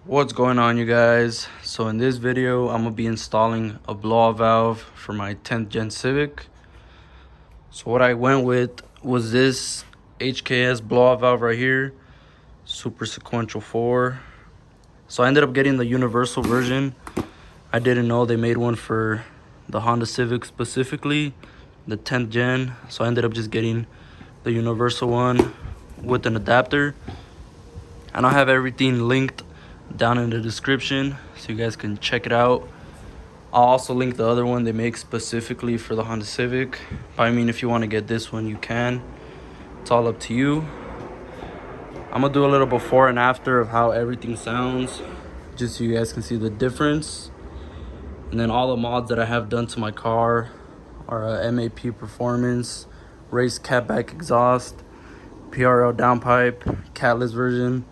What's going on, you guys? So in this video I'm gonna be installing a blow-off valve for my 10th gen Civic. So what I went with was this HKS blow-off valve right here, super sequential 4. So I ended up getting the universal version. I didn't know they made one for the Honda Civic specifically, the 10th gen, so I ended up just getting the universal one with an adapter. And I'll have everything linked down in the description so you guys can check it out. I'll also link the other one they make specifically for the Honda Civic. But I mean, if you want to get this one, you can. It's all up to you. I'm gonna do a little before and after of how everything sounds, just so you guys can see the difference. And then all the mods that I have done to my car are MAP performance, race catback exhaust, PRL downpipe, catless version,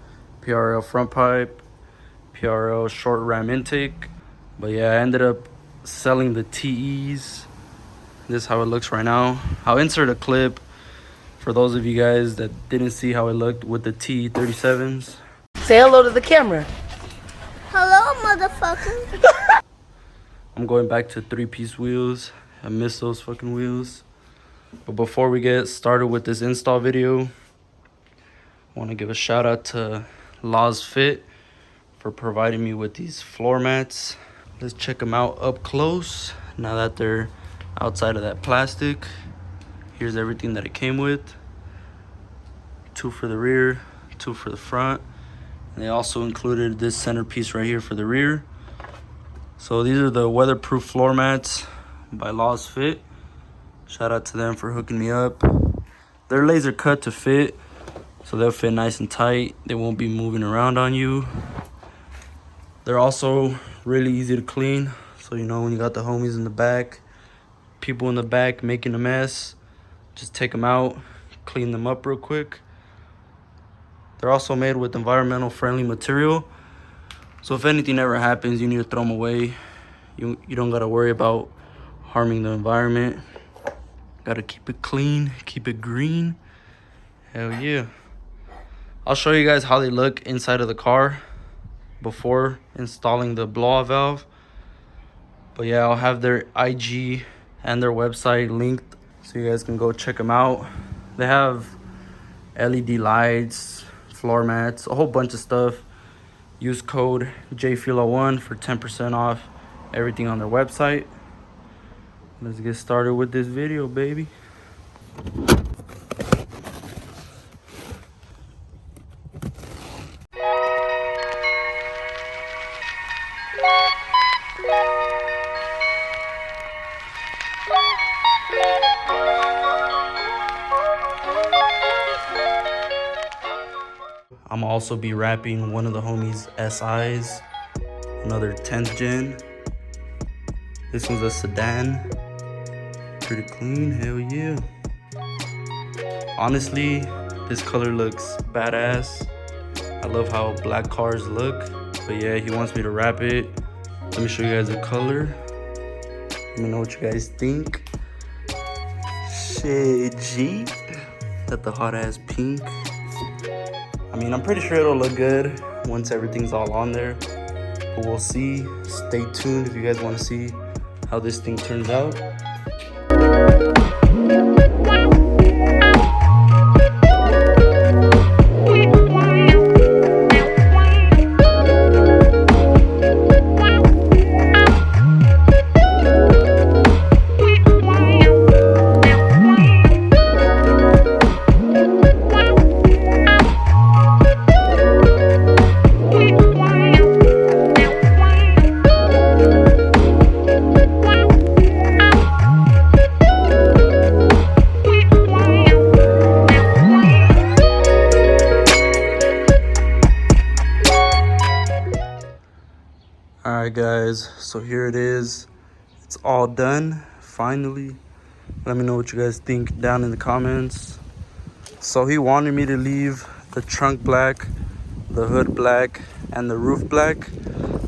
PRL front pipe, PRL short ram intake. But yeah, I ended up selling the TEs. This is how it looks right now. I'll insert a clip for those of you guys that didn't see how it looked with the TE37s. Say hello to the camera. Hello, motherfucker. I'm going back to 3-piece wheels. I miss those fucking wheels. But before we get started with this install video, I want to give a shout out to Laws Fit for providing me with these floor mats. Let's check them out up close now that they're outside of that plastic. Here's everything that it came with. 2 for the rear, 2 for the front. And they also included this centerpiece right here for the rear. So these are the weatherproof floor mats by Laws Fit. Shout out to them for hooking me up. They're laser cut to fit, so they'll fit nice and tight. They won't be moving around on you. They're also really easy to clean. So, you know, when you got the homies in the back, people in the back making a mess, just take them out, clean them up real quick. They're also made with environmental friendly material. So if anything ever happens, you need to throw them away. You don't got to worry about harming the environment. Got to keep it clean, keep it green. Hell yeah. I'll show you guys how they look inside of the car before installing the blow-off valve. But yeah, I'll have their IG and their website linked so you guys can go check them out. They have LED lights, floor mats, a whole bunch of stuff. Use code JFILA1 for 10% off everything on their website. Let's get started with this video, baby. I'm gonna also be wrapping one of the homies' SIs, another 10th gen. This one's a sedan. Pretty clean, hell yeah. Honestly, this color looks badass. I love how black cars look. But yeah, he wants me to wrap it. Let me show you guys the color. Let me know what you guys think. Shit, G. Got the hot ass pink. I mean, I'm pretty sure it'll look good once everything's all on there. But we'll see. Stay tuned if you guys want to see how this thing turns out. Alright guys, so here it is. It's all done, finally. Let me know what you guys think down in the comments. So he wanted me to leave the trunk black, the hood black, and the roof black.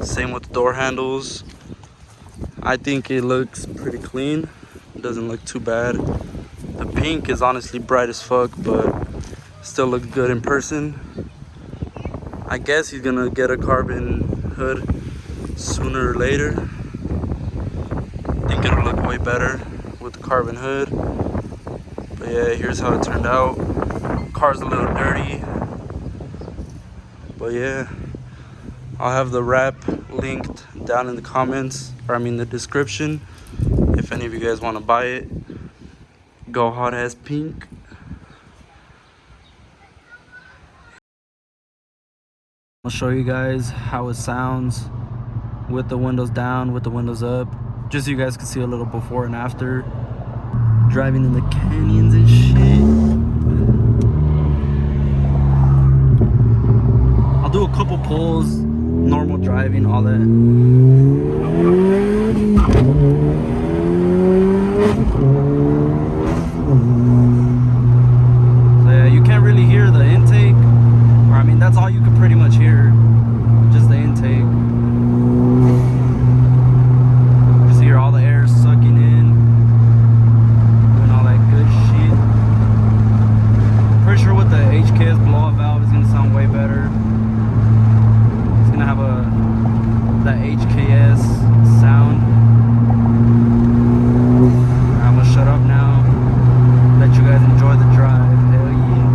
Same with the door handles. I think it looks pretty clean. It doesn't look too bad. The pink is honestly bright as fuck, but still looks good in person. I guess he's gonna get a carbon hood sooner or later. I think it'll look way better with the carbon hood. But yeah, here's how it turned out. Car's a little dirty. But yeah, I'll have the wrap linked down in the comments, or I mean the description, if any of you guys want to buy it. Go hot ass pink. I'll show you guys how it sounds with the windows down, with the windows up, just so you guys can see a little before and after. Driving in the canyons and shit. I'll do a couple pulls, normal driving, all that. So yeah, you can't really hear the intake, or I mean that's all you can pretty much hear, just the intake. Just hear all the air sucking in, doing all that good shit. Pretty sure with the HKS blow-off valve is gonna sound way better. It's gonna have that HKS sound. I'm gonna shut up now. Let you guys enjoy the drive. Hell yeah.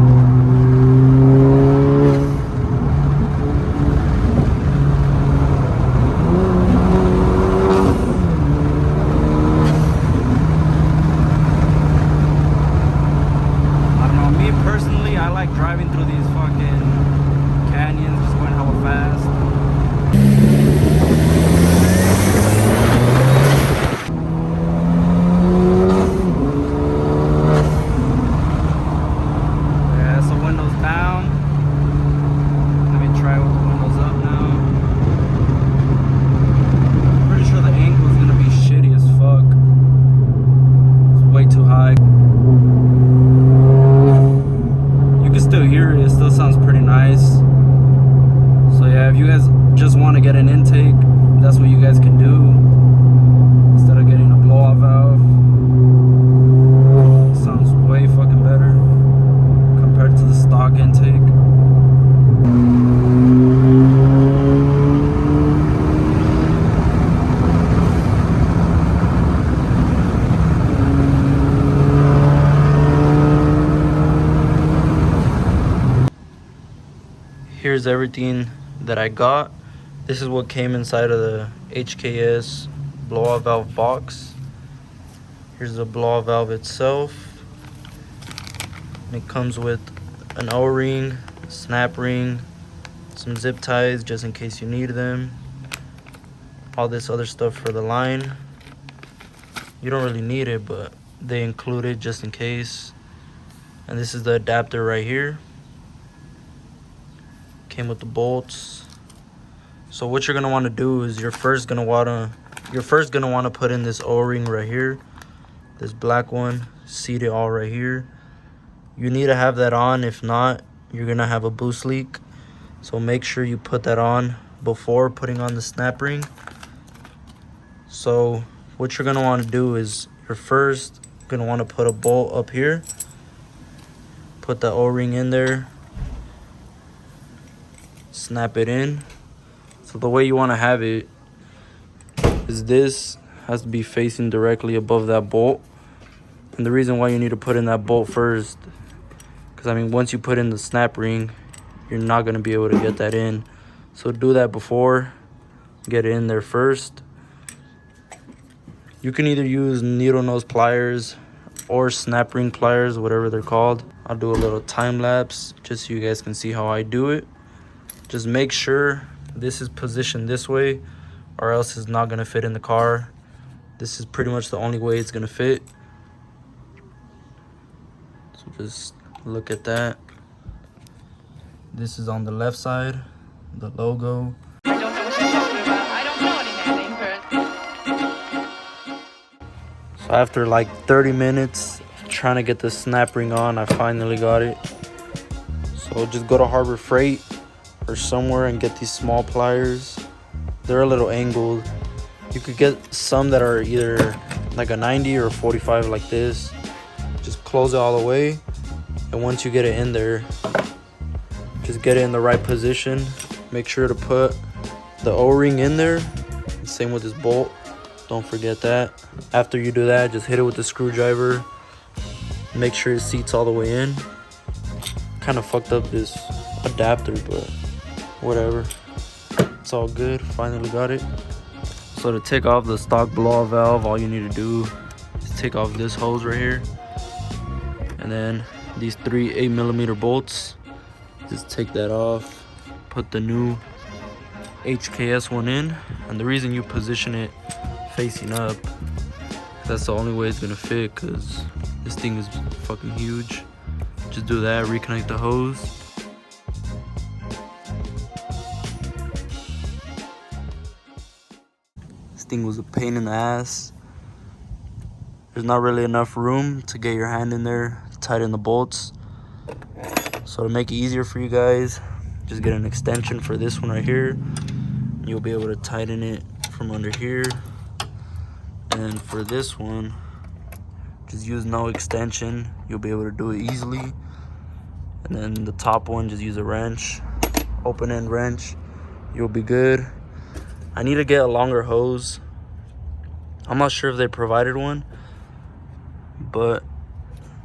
I don't know, me personally, I like driving through these fucking canyons, just going hella fast. If you guys just want to get an intake, that's what you guys can do instead of getting a blow-off valve. It sounds way fucking better compared to the stock intake. Here's everything that I got. This is what came inside of the HKS blow-off valve box. Here's the blow-off valve itself. And it comes with an O-ring, snap ring, some zip ties just in case you need them. All this other stuff for the line. You don't really need it, but they include it just in case. And this is the adapter right here. Came with the bolts. So what you're gonna want to do is you're first gonna want to put in this O-ring right here, this black one, seat it all right here. You need to have that on. If not, you're gonna have a boost leak. So make sure you put that on before putting on the snap ring. So what you're gonna want to do is you're first gonna want to put a bolt up here, put the O-ring in there, snap it in. So the way you want to have it is this has to be facing directly above that bolt. And the reason why you need to put in that bolt first, because I mean once you put in the snap ring, you're not going to be able to get that in. So do that before, get it in there first. You can either use needle nose pliers or snap ring pliers, whatever they're called. I'll do a little time lapse just so you guys can see how I do it. Just make sure this is positioned this way or else it's not going to fit in the car. This is pretty much the only way it's going to fit. So just look at that. This is on the left side, the logo. I don't know what you're talking about. I don't know anything, but... So after like 30 minutes trying to get the snap ring on, I finally got it. So just go to Harbor Freight or somewhere and get these small pliers. They're a little angled. You could get some that are either like a 90 or 45 like this. Just close it all the way, and once you get it in there, just just get it in the right position. Make sure to put the O-ring in there. Same with this bolt. Don't forget that. After you do that, just hit it with the screwdriver. Make sure it seats all the way in. Kind of fucked up this adapter, but whatever. It's all good. Finally got it. So to take off the stock blowout valve, all you need to do is take off this hose right here. And then these 3 8mm bolts. Just take that off. Put the new HKS one in. And the reason you position it facing up, that's the only way it's gonna fit, because this thing is fucking huge. Just do that, reconnect the hose. This thing was a pain in the ass. There's not really enough room to get your hand in there, tighten the bolts. So to make it easier for you guys, just get an extension for this one right here. You'll be able to tighten it from under here. And for this one, just use no extension. You'll be able to do it easily. And then the top one, just use a wrench, open end wrench. You'll be good. I need to get a longer hose. I'm not sure if they provided one, but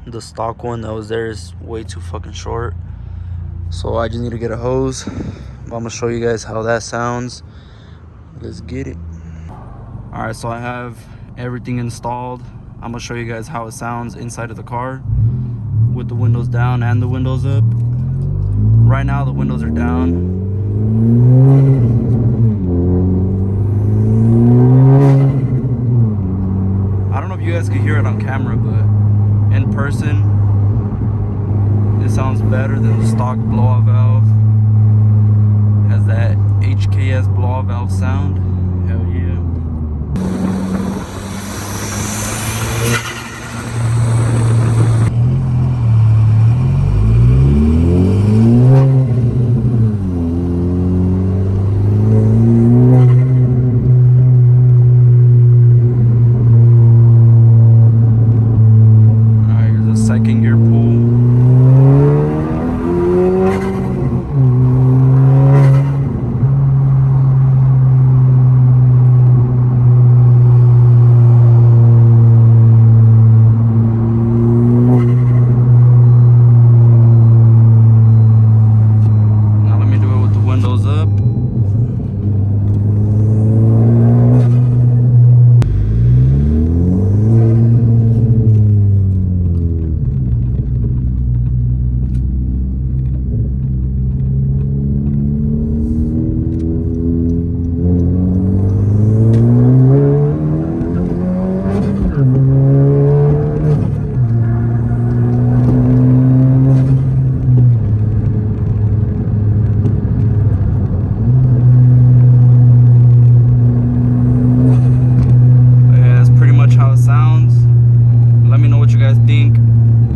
the stock one that was there is way too fucking short. So I just need to get a hose. I'm gonna show you guys how that sounds. Let's get it. All right, so I have everything installed. I'm gonna show you guys how it sounds inside of the car with the windows down and the windows up. Right now the windows are down. I don't know if you guys can hear it on camera, but in person it sounds better than the stock blowout valve. Has that HKS blowout valve sound. Hell yeah. Alright, here's a second gear pull.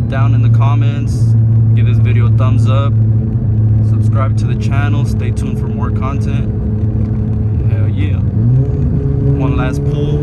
Down in the comments, give this video a thumbs up, subscribe to the channel, stay tuned for more content. Hell yeah. One last pull.